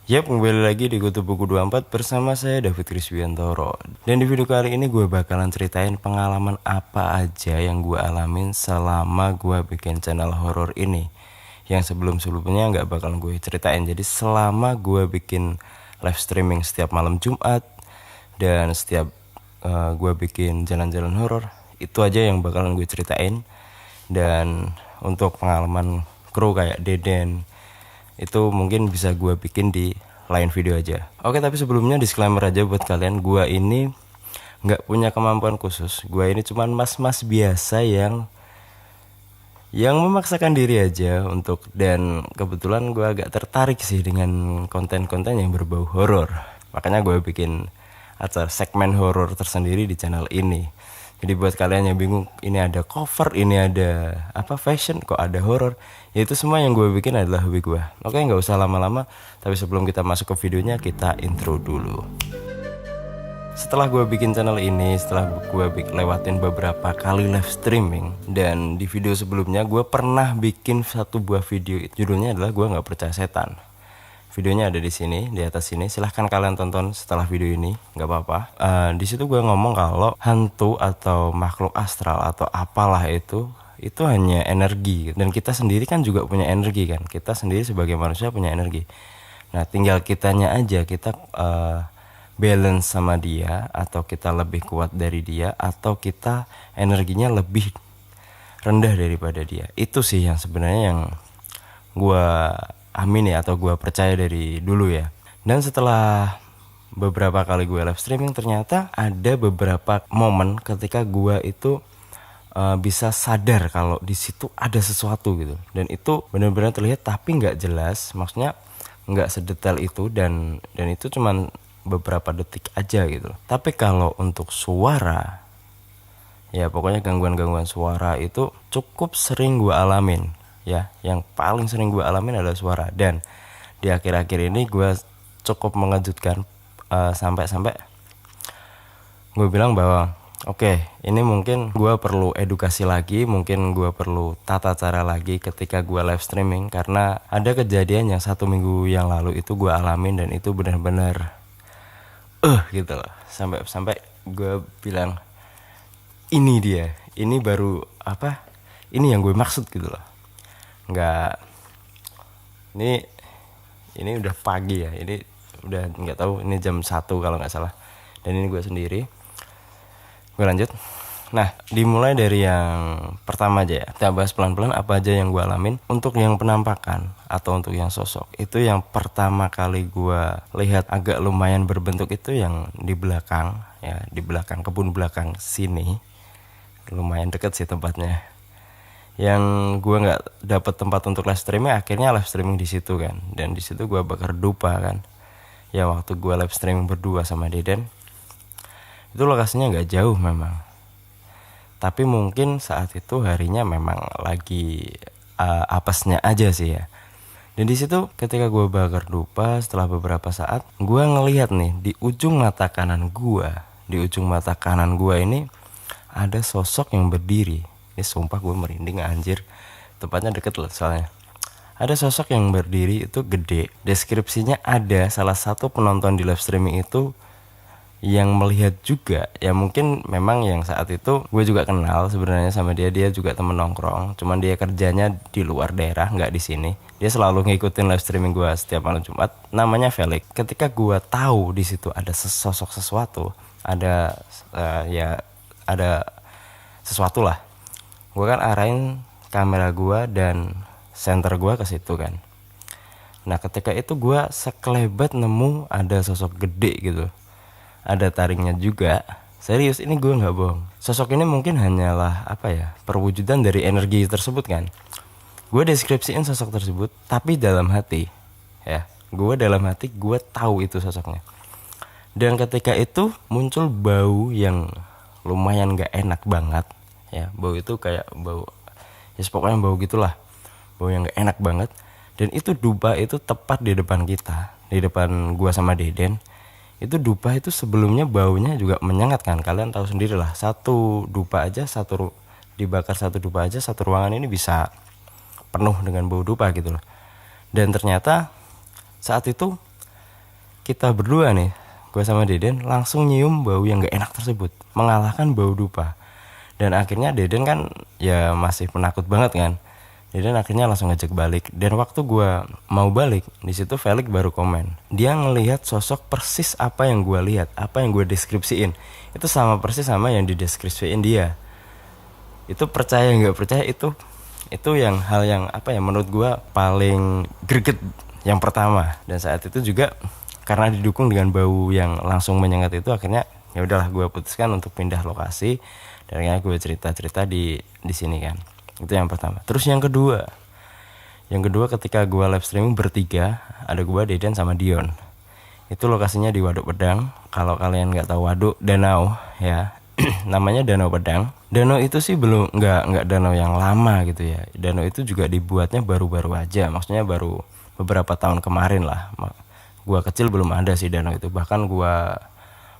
Yap, kembali lagi di Kutu Buku 24 bersama saya David Kriswiantoro. Dan di video kali ini gue bakalan ceritain pengalaman apa aja yang gue alamin selama gue bikin channel horor ini, yang sebelum-sebelumnya gak bakalan gue ceritain. Jadi selama gue bikin live streaming setiap malam Jumat dan setiap gue bikin jalan-jalan horor, itu aja yang bakalan gue ceritain. Dan untuk pengalaman kru kayak Deden itu mungkin bisa gue bikin di lain video aja. Oke, tapi sebelumnya disclaimer aja buat kalian, gue ini nggak punya kemampuan khusus. Gue ini cuman mas-mas biasa yang memaksakan diri aja untuk, dan kebetulan gue agak tertarik sih dengan konten-konten yang berbau horor. Makanya gue bikin acara segmen horor tersendiri di channel ini. Jadi buat kalian yang bingung, ini ada cover, ini ada apa fashion, kok ada horor, ya itu semua yang gue bikin adalah hobi gue. Oke, nggak usah lama-lama, tapi sebelum kita masuk ke videonya, kita intro dulu. Setelah gue bikin channel ini, setelah gue lewatin beberapa kali live streaming, dan di video sebelumnya gue pernah bikin satu buah video, judulnya adalah gue nggak percaya setan. Videonya ada di sini, di atas sini. Silahkan kalian tonton setelah video ini, nggak apa-apa. Di situ gue ngomong kalau hantu atau makhluk astral atau apalah itu hanya energi. Dan kita sendiri kan juga punya energi kan. Kita sendiri sebagai manusia punya energi. Nah, tinggal kitanya aja, kita balance sama dia, atau kita lebih kuat dari dia, atau kita energinya lebih rendah daripada dia. Itu sih yang sebenarnya yang gue amin ya, atau gue percaya dari dulu ya. Dan setelah beberapa kali gue live streaming, ternyata ada beberapa momen ketika gue itu bisa sadar kalau di situ ada sesuatu gitu. Dan itu benar-benar terlihat tapi nggak jelas, maksudnya nggak sedetail itu, dan itu cuman beberapa detik aja gitu. Tapi kalau untuk suara, ya pokoknya gangguan-gangguan suara itu cukup sering gue alamin. Ya, yang paling sering gue alamin adalah suara. Dan di akhir-akhir ini gue cukup mengejutkan, sampai-sampai gue bilang bahwa oke, ini mungkin gue perlu edukasi lagi, mungkin gue perlu tata cara lagi ketika gue live streaming. Karena ada kejadian yang 1 minggu yang lalu itu gue alamin, dan itu benar-benar gitu loh. Sampai gue bilang, ini dia, ini baru apa, ini yang gue maksud gitu loh. Nggak, ini udah pagi ya, ini udah nggak tahu, ini jam 1 kalau nggak salah, dan ini gue sendiri. Gue lanjut. Nah, dimulai dari yang pertama aja ya, kita bahas pelan-pelan apa aja yang gue alamin. Untuk yang penampakan atau untuk yang sosok, itu yang pertama kali gue lihat agak lumayan berbentuk itu yang di belakang ya, di belakang kebun belakang sini. Lumayan deket sih tempatnya. Yang gue nggak dapet tempat untuk live streaming, akhirnya live streaming di situ kan. Dan di situ gue bakar dupa kan. Ya waktu gue live streaming berdua sama Deden, itu lokasinya nggak jauh memang. Tapi mungkin saat itu harinya memang lagi apesnya aja sih ya. Dan di situ ketika gue bakar dupa, setelah beberapa saat, gue ngelihat nih di ujung mata kanan gue, ini ada sosok yang berdiri. Ini sumpah gue merinding anjir. Tempatnya deket loh soalnya. Ada sosok yang berdiri itu gede. Deskripsinya ada salah satu penonton di live streaming itu yang melihat juga. Ya mungkin memang yang saat itu gue juga kenal sebenarnya sama dia. Dia juga temen nongkrong. Cuman dia kerjanya di luar daerah, nggak di sini. Dia selalu ngikutin live streaming gue setiap malam Jumat. Namanya Felix. Ketika gue tahu di situ ada sosok sesuatu, ada ada sesuatu lah, gue kan arahin kamera gue dan senter gue ke situ kan. Nah ketika itu gue sekelebat nemu ada sosok gede gitu, ada taringnya juga. Serius, ini gue nggak bohong. Sosok ini mungkin hanyalah apa ya, perwujudan dari energi tersebut kan. Gue deskripsiin sosok tersebut, tapi dalam hati ya, gue tahu itu sosoknya. Dan ketika itu muncul bau yang lumayan nggak enak banget. Ya, bau itu kayak bau, ya pokoknya bau gitulah, bau yang gak enak banget. Dan itu dupa itu tepat di depan kita, di depan gua sama Deden. Itu dupa itu sebelumnya baunya juga menyengat kan, kalian tahu sendiri lah. Satu dupa aja, dibakar satu dupa aja, satu ruangan ini bisa penuh dengan bau dupa gitu loh. Dan ternyata saat itu kita berdua nih, gue sama Deden langsung nyium bau yang gak enak tersebut, mengalahkan bau dupa. Dan akhirnya Deden kan ya masih penakut banget kan. Deden akhirnya langsung ngajak balik. Dan waktu gue mau balik, di situ Felix baru komen. Dia ngelihat sosok persis apa yang gue lihat, apa yang gue deskripsiin. Itu sama persis sama yang dideskripsiin dia. Itu percaya nggak percaya, itu yang hal yang apa ya, menurut gue paling greget yang pertama. Dan saat itu juga karena didukung dengan bau yang langsung menyengat itu, akhirnya ya udahlah gue putuskan untuk pindah lokasi. Dan akhirnya gue cerita di sini kan. Itu yang pertama. Terus yang kedua ketika gue live streaming bertiga, ada gue, Deden, sama Dion. Itu lokasinya di Waduk Pedang. Kalau kalian nggak tahu waduk, danau ya. Namanya Danau Pedang. Danau itu sih belum nggak danau yang lama gitu ya. Danau itu juga dibuatnya baru-baru aja. Maksudnya baru beberapa tahun kemarin lah. Gua kecil belum ada sih danau itu. Bahkan gua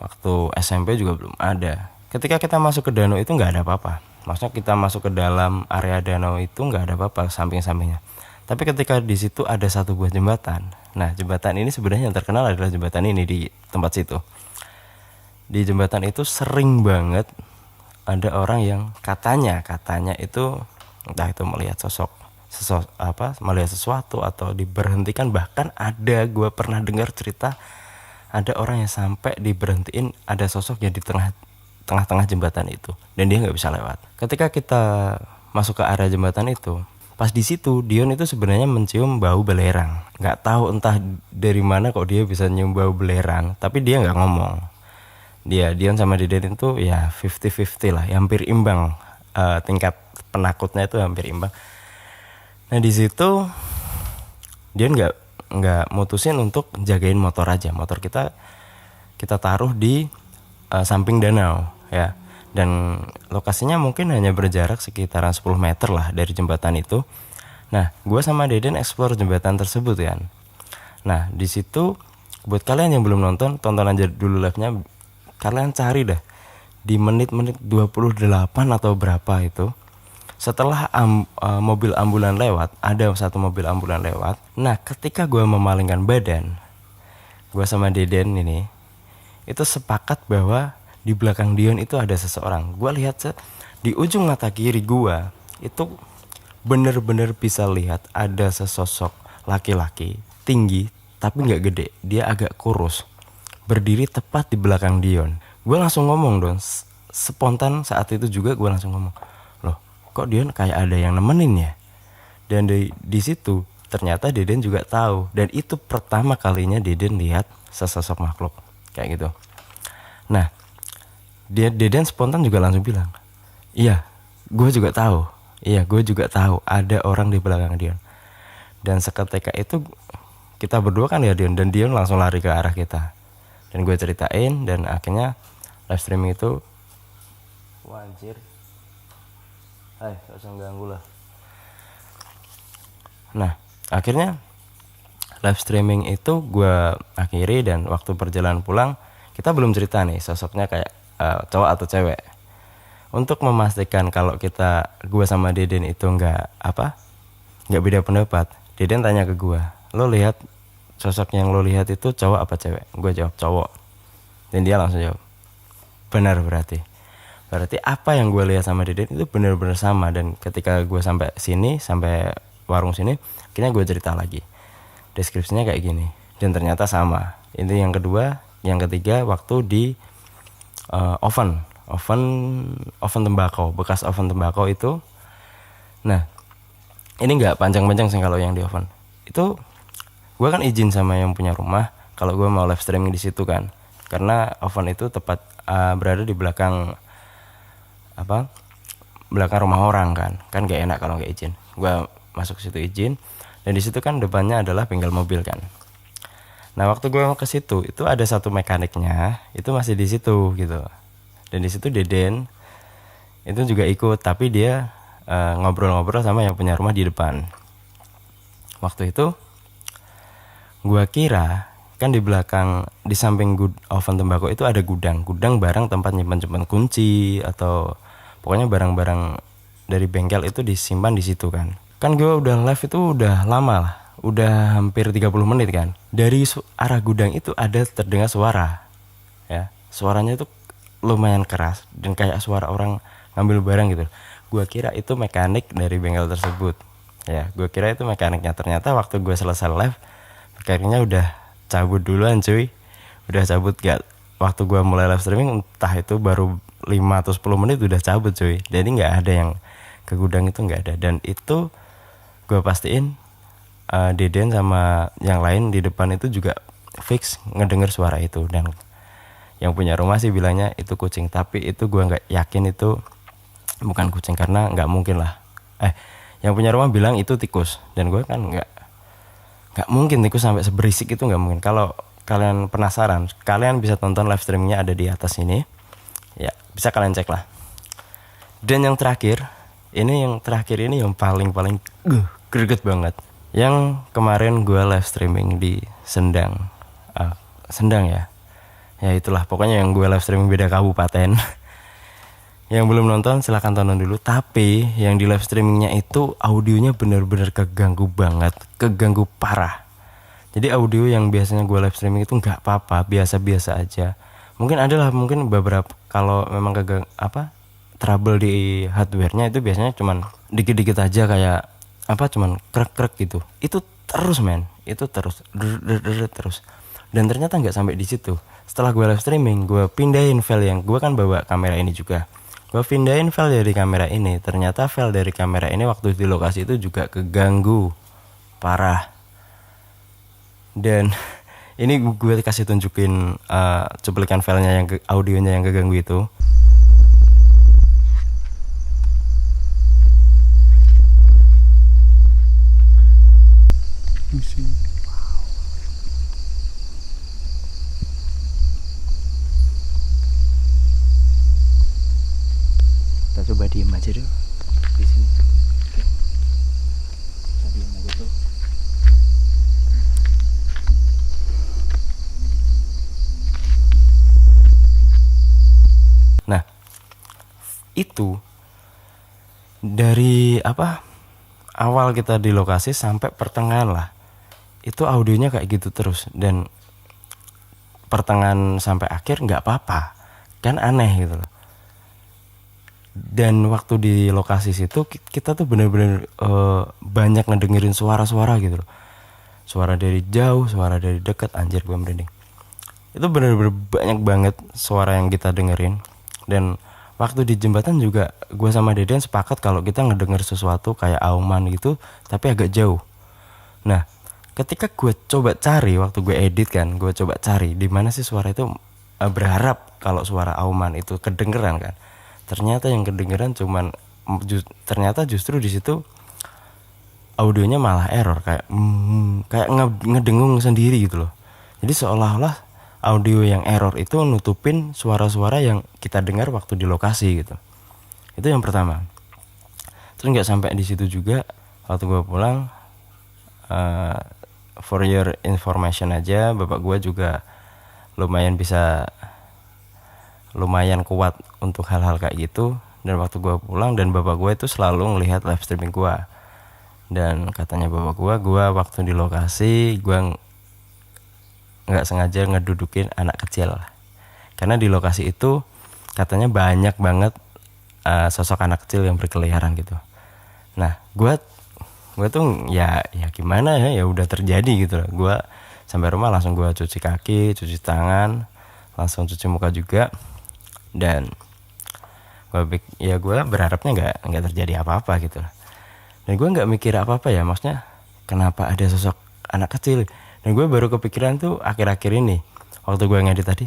waktu SMP juga belum ada. Ketika kita masuk ke danau itu nggak ada apa-apa. Maksudnya kita masuk ke dalam area danau itu nggak ada apa-apa samping-sampingnya. Tapi ketika di situ ada satu buah jembatan. Nah, jembatan ini sebenarnya yang terkenal adalah jembatan ini di tempat situ. Di jembatan itu sering banget ada orang yang katanya itu entah itu melihat melihat sesuatu atau diberhentikan. Bahkan ada, gue pernah dengar cerita ada orang yang sampai diberhentiin, ada sosok yang di tengah-tengah jembatan itu dan dia nggak bisa lewat. Ketika kita masuk ke area jembatan itu, pas di situ Dion itu sebenarnya mencium bau belerang. Nggak tahu entah dari mana kok dia bisa nyium bau belerang, tapi dia nggak ngomong. Dion sama Deden itu ya 50-50 lah, hampir imbang, tingkat penakutnya itu hampir imbang. Nah di situ Dion nggak mutusin untuk jagain motor aja. Motor kita taruh di samping danau ya, dan lokasinya mungkin hanya berjarak sekitaran 10 meter lah dari jembatan itu. Nah gue sama Deden explore jembatan tersebut kan. Nah di situ buat kalian yang belum nonton, tonton aja dulu live-nya. Kalian cari dah di menit-menit 28 atau berapa itu, setelah mobil ambulan lewat, ada satu mobil ambulan lewat. Nah ketika gue memalingkan badan, gue sama Deden ini itu sepakat bahwa di belakang Dion itu ada seseorang. Gue lihat di ujung mata kiri gue itu bener-bener bisa lihat ada sesosok laki-laki tinggi tapi nggak gede, dia agak kurus, berdiri tepat di belakang Dion. Gue langsung ngomong dong, spontan saat itu juga gue langsung ngomong, loh kok Dion kayak ada yang nemenin ya. Dan di situ ternyata Deden juga tahu, dan itu pertama kalinya Deden lihat sesosok makhluk kayak gitu. Nah Deden spontan juga langsung bilang, iya gue juga tahu ada orang di belakang Dion. Dan seketika itu kita berdua kan ya Dion, dan Dion langsung lari ke arah kita. Dan gue ceritain, dan akhirnya live streaming itu anjir, gak usah ganggu lah. Nah akhirnya live streaming itu gue akhiri, dan waktu perjalanan pulang kita belum cerita nih sosoknya kayak cowok atau cewek. Untuk memastikan kalau gue sama Deden itu nggak beda pendapat, Deden tanya ke gue, lo lihat sosok yang lo lihat itu cowok apa cewek? Gue jawab cowok. Dan dia langsung jawab, benar, berarti apa yang gue lihat sama Deden itu benar-benar sama. Dan ketika gue sampai warung sini, akhirnya gue cerita lagi, deskripsinya kayak gini, dan ternyata sama. Ini yang kedua. Yang ketiga waktu di oven tembakau, bekas oven tembakau itu. Nah ini nggak panjang-panjang sih kalau yang di oven itu. Gue kan izin sama yang punya rumah kalau gue mau live streaming di situ kan, karena oven itu tepat berada di belakang rumah orang kan gak enak kalau nggak izin. Gue masuk ke situ izin, dan di situ kan depannya adalah bengkel mobil kan. Nah waktu gue mau ke situ itu ada satu mekaniknya itu masih di situ gitu, dan di situ Deden itu juga ikut, tapi dia ngobrol-ngobrol sama yang punya rumah di depan. Waktu itu gue kira kan di belakang, di samping oven tembakau itu ada gudang barang, tempat nyimpan kunci atau pokoknya barang-barang dari bengkel itu disimpan di situ kan. Kan gue udah live itu udah lama lah, udah hampir 30 menit kan. Dari arah gudang itu ada terdengar suara. Ya, suaranya itu lumayan keras dan kayak suara orang ngambil barang gitu. Gue kira itu mekanik dari bengkel tersebut. Ya, gue kira itu mekaniknya. Ternyata waktu gue selesai live, mekaniknya udah cabut duluan cuy. Udah cabut gak. Waktu gue mulai live streaming entah itu baru 5 atau 10 menit udah cabut cuy. Jadi gak ada yang ke gudang itu, gak ada. Dan itu gue pastiin Deden sama yang lain di depan itu juga fix ngedenger suara itu. Dan yang punya rumah sih bilangnya itu kucing, tapi itu gue nggak yakin itu bukan kucing karena nggak mungkin lah. Yang punya rumah bilang itu tikus, dan gue kan nggak mungkin tikus sampai seberisik itu, nggak mungkin. Kalau kalian penasaran, kalian bisa tonton live streamingnya ada di atas ini ya, bisa kalian cek lah. Dan yang terakhir ini yang paling greget banget. Yang kemarin gue live streaming di Sendang ya itulah pokoknya, yang gue live streaming beda kabupaten. Yang belum nonton silahkan tonton dulu. Tapi yang di live streamingnya itu audionya bener-bener keganggu banget, keganggu parah. Jadi audio yang biasanya gue live streaming itu nggak apa-apa, biasa-biasa aja. Mungkin beberapa kalau memang trouble di hardware-nya itu biasanya cuman dikit-dikit aja, kayak cuman krek-krek gitu. Itu terus itu terus terus. Dan ternyata nggak sampai di situ. Setelah gue live streaming, gue pindahin file, yang gue kan bawa kamera ini juga. Gue pindahin file dari kamera ini. Ternyata file dari kamera ini waktu di lokasi itu juga keganggu parah. Dan ini gue kasih tunjukin cuplikan filenya yang audionya yang keganggu itu. Kita coba diem aja dulu di sini. Oke. Kita diem aja tuh. Nah, itu dari awal kita di lokasi sampai pertengahan lah, itu audionya kayak gitu terus. Dan pertengahan sampai akhir nggak apa-apa, kan aneh gitu loh. Dan waktu di lokasi situ kita tuh bener-bener banyak ngedengerin suara-suara gitu loh. Suara dari jauh, suara dari dekat, anjir gue merinding. Itu bener-bener banyak banget suara yang kita dengerin. Dan waktu di jembatan juga gue sama Deden sepakat kalau kita ngedenger sesuatu kayak auman gitu, tapi agak jauh. Nah, ketika gue coba cari, waktu gue edit kan, gue coba cari di mana sih suara itu, berharap kalau suara auman itu kedengeran kan. Ternyata yang kedengeran ternyata justru di situ audionya malah error, kayak ngedengung sendiri gitu loh. Jadi seolah-olah audio yang error itu nutupin suara-suara yang kita dengar waktu di lokasi gitu. Itu yang pertama. Terus nggak sampai di situ juga, waktu gue pulang, for your information aja, bapak gue juga lumayan kuat untuk hal-hal kayak gitu. Dan waktu gue pulang, dan bapak gue itu selalu ngelihat live streaming gue. Dan katanya bapak gue waktu di lokasi, gue nggak sengaja ngedudukin anak kecil. Karena di lokasi itu katanya banyak banget sosok anak kecil yang berkeliaran gitu. Nah, gue tuh ya gimana ya udah terjadi gitu loh. Gue sampai rumah langsung gue cuci kaki, cuci tangan, langsung cuci muka juga. Dan gue berharapnya nggak terjadi apa-apa gitu. Dan gue nggak mikir apa-apa ya, maksudnya kenapa ada sosok anak kecil. Dan gue baru kepikiran tuh akhir-akhir ini waktu gue ngedit tadi,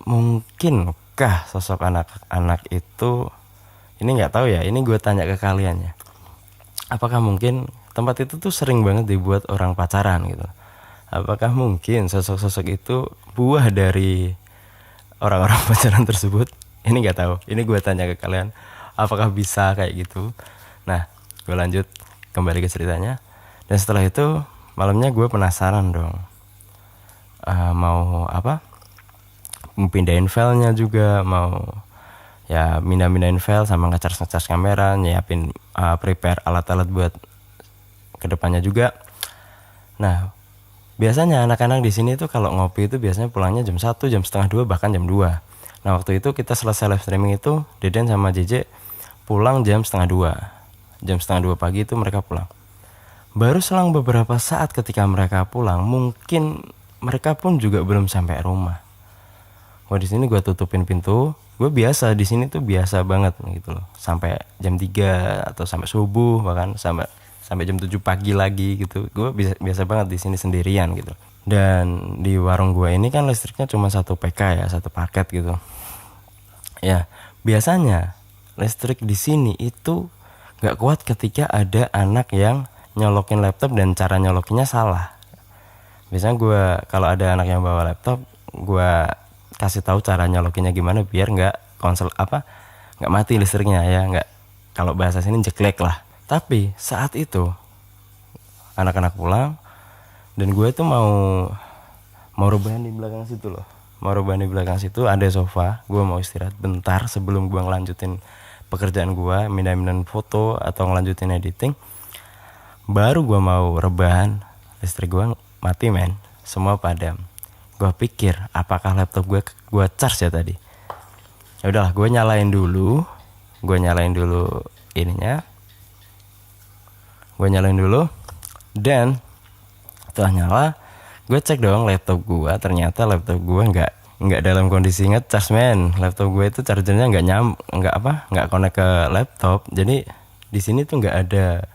mungkinkah sosok anak-anak itu, ini nggak tahu ya, ini gue tanya ke kalian ya, apakah mungkin tempat itu tuh sering banget dibuat orang pacaran gitu. Apakah mungkin sosok-sosok itu buah dari orang-orang pacaran tersebut? Ini nggak tahu, ini gue tanya ke kalian, apakah bisa kayak gitu. Nah, gue lanjut kembali ke ceritanya. Dan setelah itu malamnya gue penasaran dong, mau pindahin filenya juga, mau ya mindahin file sama ngecas kamera, nyiapin prepare alat-alat buat kedepannya juga. Nah, biasanya anak-anak di sini tuh kalau ngopi itu biasanya pulangnya jam 1, jam setengah 2, bahkan jam 2. Nah, waktu itu kita selesai live streaming itu, Deden sama JJ pulang jam setengah 2. Jam setengah 2 pagi itu mereka pulang. Baru selang beberapa saat ketika mereka pulang, mungkin mereka pun juga belum sampai rumah. Wah, di sini gue tutupin pintu. Gue biasa di sini tuh biasa banget gitu loh. Sampai jam 3 atau sampai subuh, bahkan sampai jam 7 pagi lagi gitu. Gue biasa banget di sini sendirian gitu. Dan di warung gue ini kan listriknya cuma 1 PK ya, 1 paket gitu. Ya, biasanya listrik di sini itu gak kuat ketika ada anak yang nyolokin laptop dan cara nyolokinnya salah. Biasanya gue kalau ada anak yang bawa laptop, gue kasih tahu cara nyolokinnya gimana biar nggak nggak mati listriknya ya, nggak, kalau bahasa sini jeklek lah. Tapi saat itu anak-anak pulang dan gue tuh mau rebahan di belakang situ loh, ada sofa. Gue mau istirahat bentar sebelum gue ngelanjutin pekerjaan gue, mindahin foto atau ngelanjutin editing. Baru gue mau rebahan, listrik gue mati men, semua padam. Gue pikir apakah laptop gue charge ya tadi. Ya udahlah, gue nyalain dulu ininya. Gue nyalain dulu dan setelah nyala, gue cek dong laptop gue. Ternyata laptop gue nggak dalam kondisi ngecas men. Laptop gue itu chargernya nggak connect ke laptop. Jadi di sini tuh nggak ada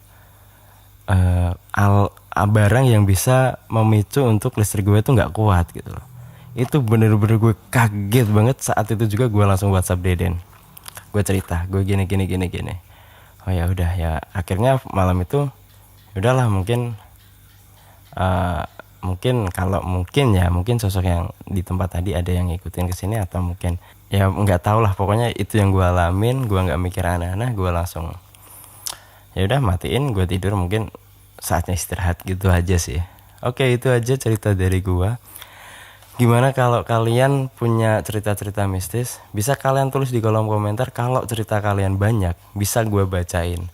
barang yang bisa memicu untuk listrik gue tuh nggak kuat gitu loh. Itu bener-bener gue kaget banget. Saat itu juga gue langsung WhatsApp Deden, gue cerita gue gini. Oh ya udah ya, akhirnya malam itu udahlah, mungkin mungkin sosok yang di tempat tadi ada yang ngikutin kesini, atau mungkin ya nggak tahu lah, pokoknya itu yang gue alamin. Gue nggak mikir aneh-aneh, gue langsung ya udah matiin, gue tidur. Mungkin saatnya istirahat gitu aja sih. Oke, itu aja cerita dari gue. Gimana kalau kalian punya cerita-cerita mistis? Bisa kalian tulis di kolom komentar. Kalau cerita kalian banyak, bisa gue bacain.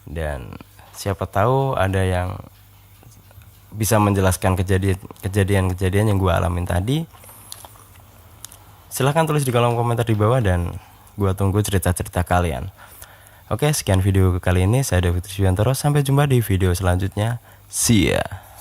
Dan siapa tahu ada yang bisa menjelaskan kejadian-kejadian yang gue alamin tadi. Silahkan tulis di kolom komentar di bawah dan gue tunggu cerita-cerita kalian. Oke, sekian video kali ini. Saya David Subiantoro. Sampai jumpa di video selanjutnya. See ya.